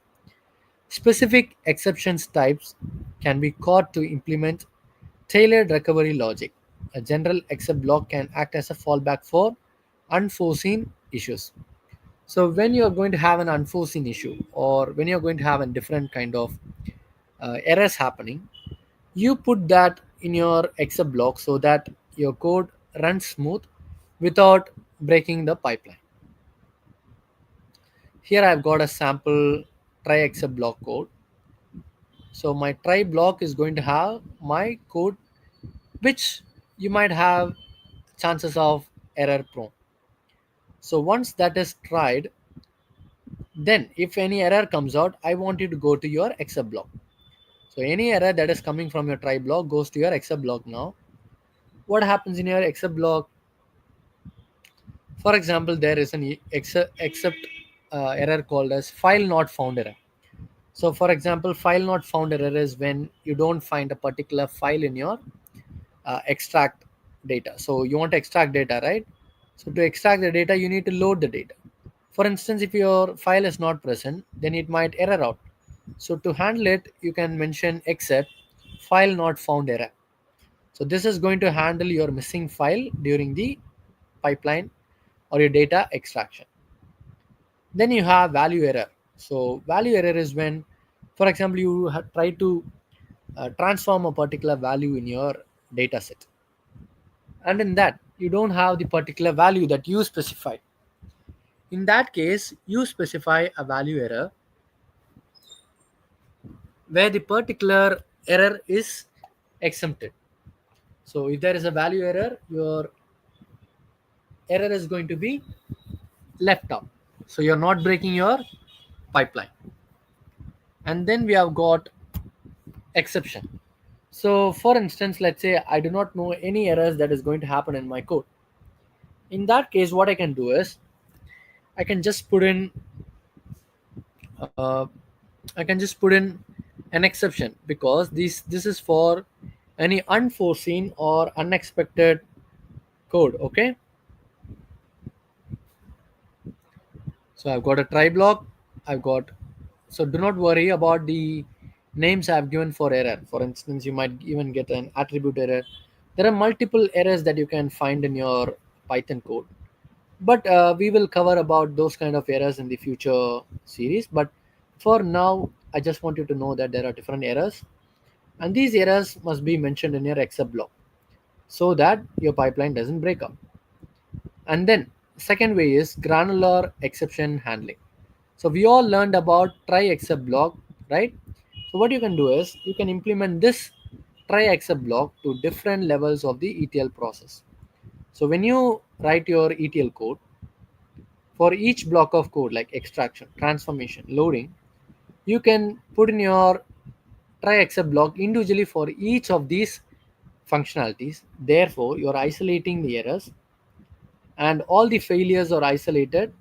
Specific exceptions types can be caught to implement tailored recovery logic. A general except block can act as a fallback for unforeseen issues. So when you're going to have an unforeseen issue, or when you're going to have a different kind of errors happening, you put that in your except block so that your code runs smooth without breaking the pipeline. Here I've got a sample try except block code. So my try block is going to have my code which you might have chances of error prone. So once that is tried, then if any error comes out, I want you to go to your except block. So any error that is coming from your try block goes to your except block now. What happens in your except block? For example, there is an except error called as file not found error. So for example, file not found error is when you don't find a particular file in your extract data. So you want to extract data, right? So to extract the data, you need to load the data. For instance, if your file is not present, then it might error out. So to handle it, you can mention except file not found error. So this is going to handle your missing file during the pipeline or your data extraction. Then you have value error. So value error is when, for example, you try to transform a particular value in your data set, and in that you don't have the particular value that you specify. In that case, you specify a value error where the particular error is exempted. So if there is a value error, your error is going to be left out. So you're not breaking your pipeline. And then we have got exception. So for instance, let's say I do not know any errors that is going to happen in my code. In that case, what I can do is I can just put in uh, I can just put in an exception, because this is for any unforeseen or unexpected code. Okay, so I've got a try block. I've got So do not worry about the names I've given for error. For instance, you might even get an attribute error. There are multiple errors that you can find in your Python code. But we will cover about those kind of errors in the future series. But for now, I just want you to know that there are different errors, and these errors must be mentioned in your except block so that your pipeline doesn't break up. And then second way is granular exception handling. So we all learned about try except block, right? So what you can do is you can implement this try except block to different levels of the ETL process. So when you write your ETL code, for each block of code like extraction, transformation, loading, you can put in your try except block individually for each of these functionalities. Therefore, you're isolating the errors and all the failures are isolated,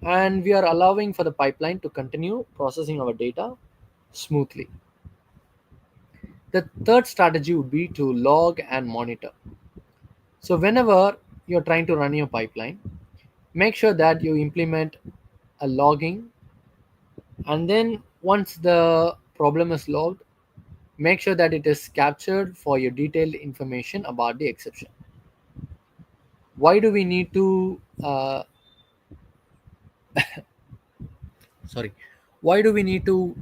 and we are allowing for the pipeline to continue processing our data smoothly. The third strategy would be to log and monitor. So whenever you're trying to run your pipeline, make sure that you implement a logging, and then once the problem is logged, make sure that it is captured for your detailed information about the exception. Why do we need to sorry why do we need to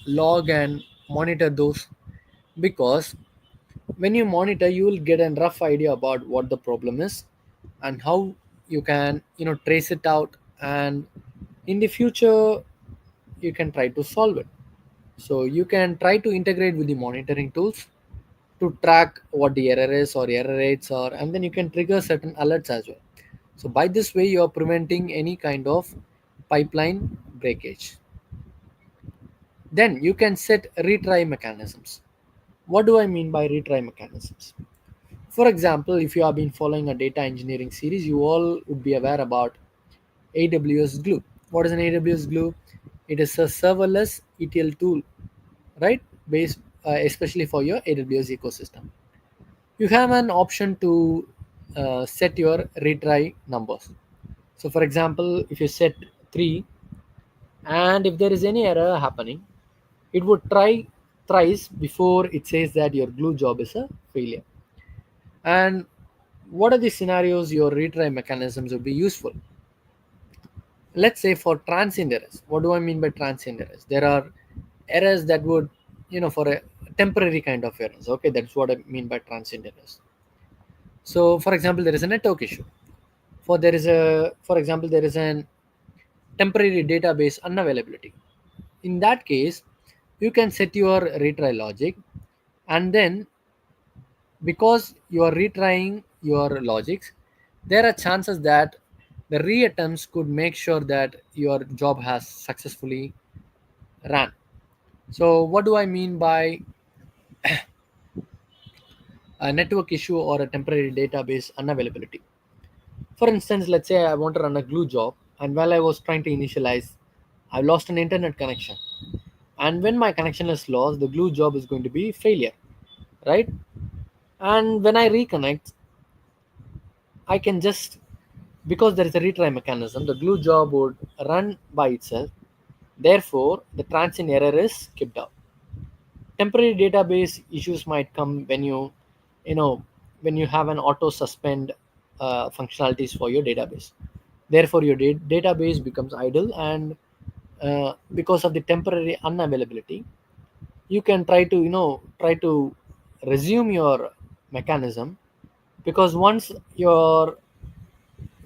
log and monitor those? Because when you monitor, you will get a rough idea about what the problem is and how you can trace it out, and in the future you can try to solve it. So you can try to integrate with the monitoring tools to track what the error is or error rates are, and then you can trigger certain alerts as well. So by this way you are preventing any kind of pipeline breakage. Then you can set retry mechanisms. What do I mean by retry mechanisms? For example, if you have been following a data engineering series, you all would be aware about AWS Glue. What is an AWS Glue? It is a serverless ETL tool, right? Based especially for your AWS ecosystem. You have an option to set your retry numbers. So, for example, if you set 3, and if there is any error happening, it would try thrice before it says that your glue job is a failure. And what are the scenarios your retry mechanisms would be useful? Let's say for transient errors. What do I mean by transient errors? There are errors that would, for a temporary kind of errors. Okay, that's what I mean by transient errors. So, for example, there is a network issue. For example, there is an temporary database unavailability. In that case, you can set your retry logic, and then because you are retrying your logics, there are chances that the reattempts could make sure that your job has successfully ran. So what do I mean by a network issue or a temporary database unavailability? For instance, let's say I want to run a glue job, and while I was trying to initialize, I lost an internet connection. And when my connection is lost, the glue job is going to be failure, right? And when I reconnect, I can just, because there is a retry mechanism, the glue job would run by itself. Therefore, the transient error is kept out. Temporary database issues might come when you know, when you have an auto suspend functionalities for your database. Therefore, your database becomes idle, and because of the temporary unavailability, you can try to resume your mechanism, because once your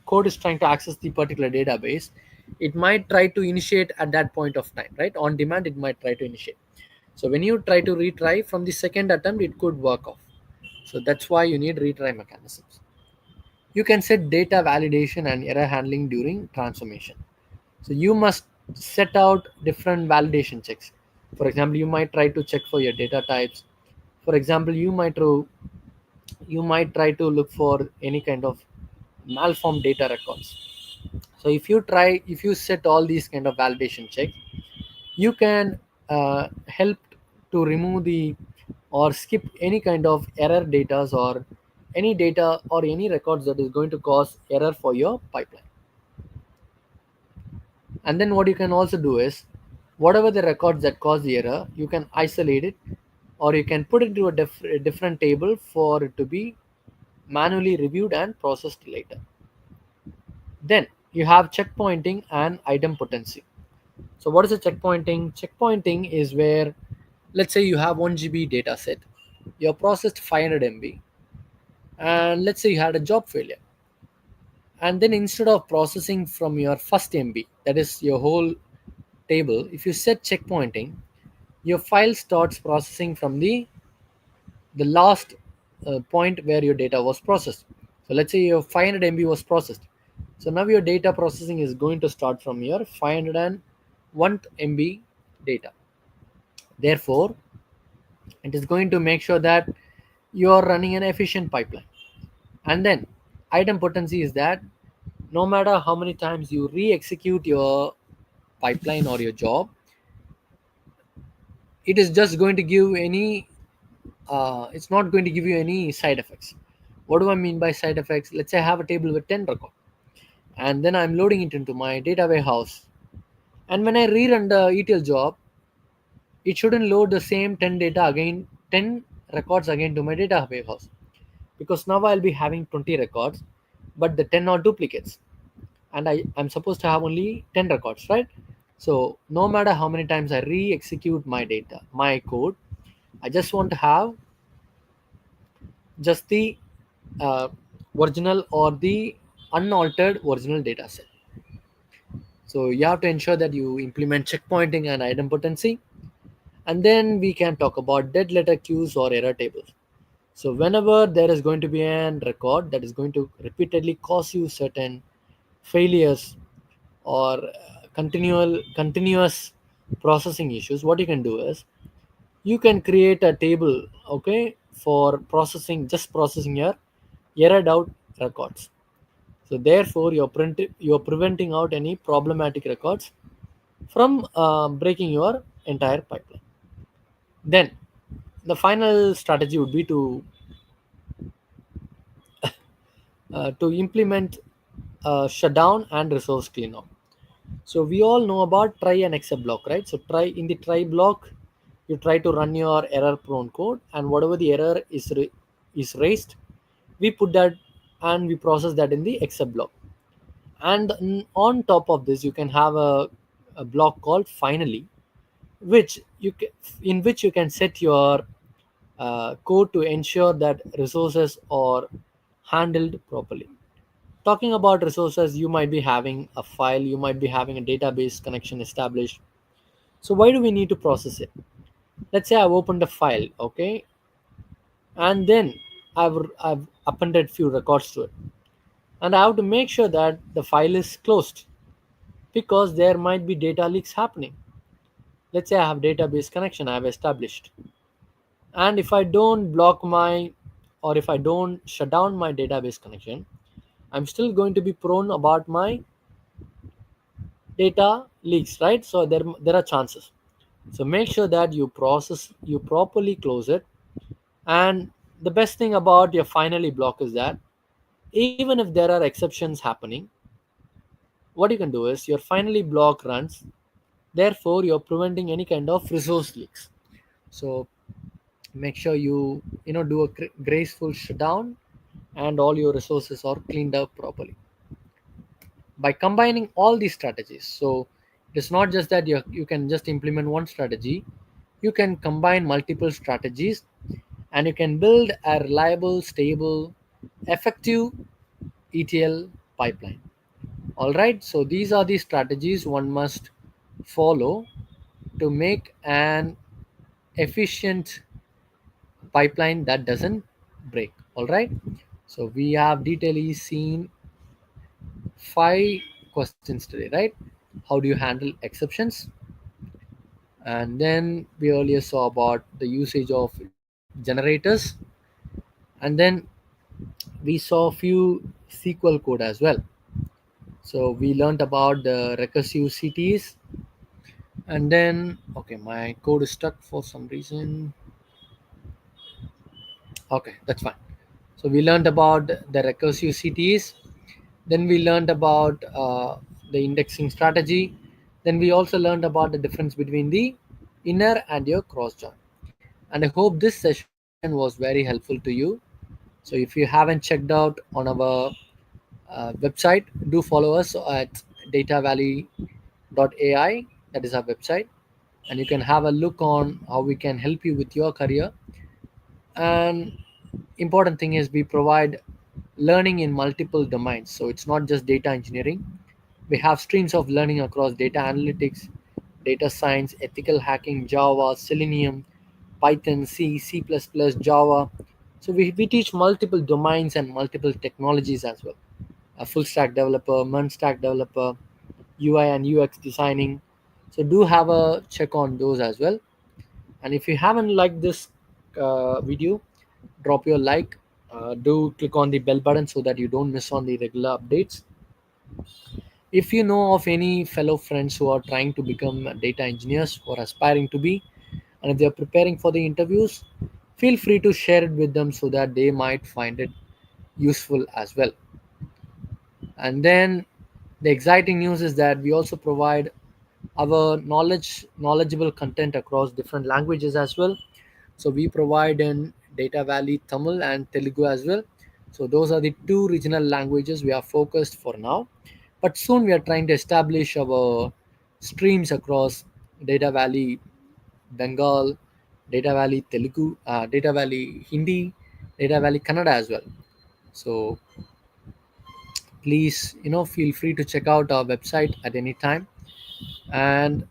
code is trying to access the particular database, it might try to initiate at that point of time, right? On demand, it might try to initiate. So when you try to retry from the second attempt, it could work off. So that's why you need retry mechanisms. You can set data validation and error handling during transformation. So you must set out different validation checks. For example, you might try to check for your data types. For example, you might try to look for any kind of malformed data records. So if you set all these kind of validation checks, you can help to remove the or skip any kind of error data or any data or any records that is going to cause error for your pipeline. And then what you can also do is, whatever the records that cause the error, you can isolate it, or you can put it into a different table for it to be manually reviewed and processed later. Then you have checkpointing and item potency. So what is a checkpointing? Checkpointing is where, let's say you have 1 GB data set, you processed 500 MB, and let's say you had a job failure. And then instead of processing from your first MB, that is your whole table, if you set checkpointing, your file starts processing from the last point where your data was processed. So let's say your 500 MB was processed. So now your data processing is going to start from your 501 MB data. Therefore, it is going to make sure that you are running an efficient pipeline. And then item potency is that no matter how many times you re-execute your pipeline or your job, it is just going to give any it's not going to give you any side effects. What do I mean by side effects? Let's say I have a table with 10 records, and then I'm loading it into my data warehouse, and when I rerun the ETL job, it shouldn't load the same 10 data again, 10 records again to my data warehouse, because now I'll be having 20 records, but the 10 are duplicates, and I'm supposed to have only 10 records, right? So no matter how many times I re-execute my data, my code, I just want to have just the uh, original or the unaltered original data set. So you have to ensure that you implement checkpointing and item potency. And then we can talk about dead letter queues or error tables. So whenever there is going to be an record that is going to repeatedly cause you certain failures or continuous processing issues, what you can do is you can create a table, okay, for processing, just processing your errored out records. So therefore, you're preventing out any problematic records from breaking your entire pipeline. Then the final strategy would be to implement shutdown and resource cleanup. So we all know about try and except block, right? So try in the try block, you try to run your error prone code, and whatever the error is raised, we put that and we process that in the except block. And on top of this, you can have a block called finally, which in which you can set your code to ensure that resources are handled properly. Talking about resources, you might be having a file, you might be having a database connection established. So why do we need to process it? Let's say I've opened a file, okay, and then I've appended few records to it, and I have to make sure that the file is closed, because there might be data leaks happening. Let's say I have database connection I have established, and if I don't block my, or if I don't shut down my database connection, I'm still going to be prone about my data leaks, right? So there are chances. So make sure that you properly close it. And the best thing about your finally block is that even if there are exceptions happening, what you can do is your finally block runs. Therefore, you're preventing any kind of resource leaks. So make sure you do a graceful shutdown, and all your resources are cleaned up properly by combining all these strategies. So it's not just that you can just implement one strategy, you can combine multiple strategies, and you can build a reliable, stable, effective ETL pipeline. All right, so these are the strategies one must follow to make an efficient pipeline that doesn't break. All right, so we have detailedly seen 5 questions today, right? How do you handle exceptions? And then we earlier saw about the usage of generators, and then we saw a few SQL code as well. So we learned about the recursive CTEs, and then okay, my code is stuck for some reason. Okay, that's fine. So we learned about the recursive CTEs. Then we learned about the indexing strategy. Then we also learned about the difference between the inner and your cross join. And I hope this session was very helpful to you. So if you haven't checked out on our website. Do follow us at datavalley.ai. That is our website, and you can have a look on how we can help you with your career. And important thing is we provide learning in multiple domains, so it's not just data engineering. We have streams of learning across data analytics, data science, ethical hacking, Java, Selenium, Python, C++, Java. So we teach multiple domains and multiple technologies as well. A full stack developer, mun stack developer, UI and UX designing. So do have a check on those as well. And if you haven't liked this video, drop your like. Do click on the bell button so that you don't miss on the regular updates. If you know of any fellow friends who are trying to become data engineers or aspiring to be, and if they are preparing for the interviews, feel free to share it with them so that they might find it useful as well. And then the exciting news is that we also provide our knowledgeable content across different languages as well. So we provide in Data Valley Tamil and Telugu as well. So those are the two regional languages we are focused for now. But soon we are trying to establish our streams across Data Valley Bengal, Data Valley Telugu, Data Valley Hindi, Data Valley Kannada as well. So please, feel free to check out our website at any time. And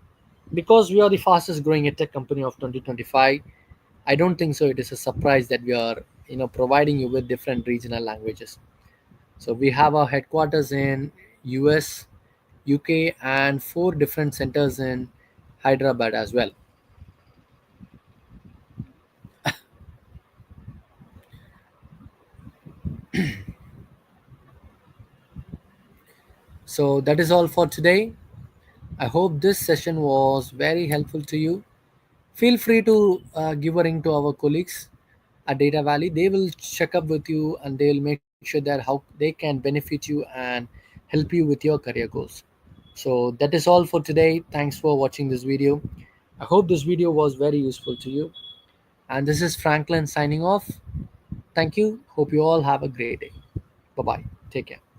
because we are the fastest growing tech company of 2025, I don't think so it is a surprise that we are providing you with different regional languages. So we have our headquarters in US, UK, and 4 different centers in Hyderabad as well. So that is all for today. I hope this session was very helpful to you. Feel free to give a ring to our colleagues at Data Valley. They will check up with you and they will make sure that how they can benefit you and help you with your career goals. So that is all for today. Thanks for watching this video. I hope this video was very useful to you. And this is Franklin signing off. Thank you. Hope you all have a great day. Bye bye. Take care.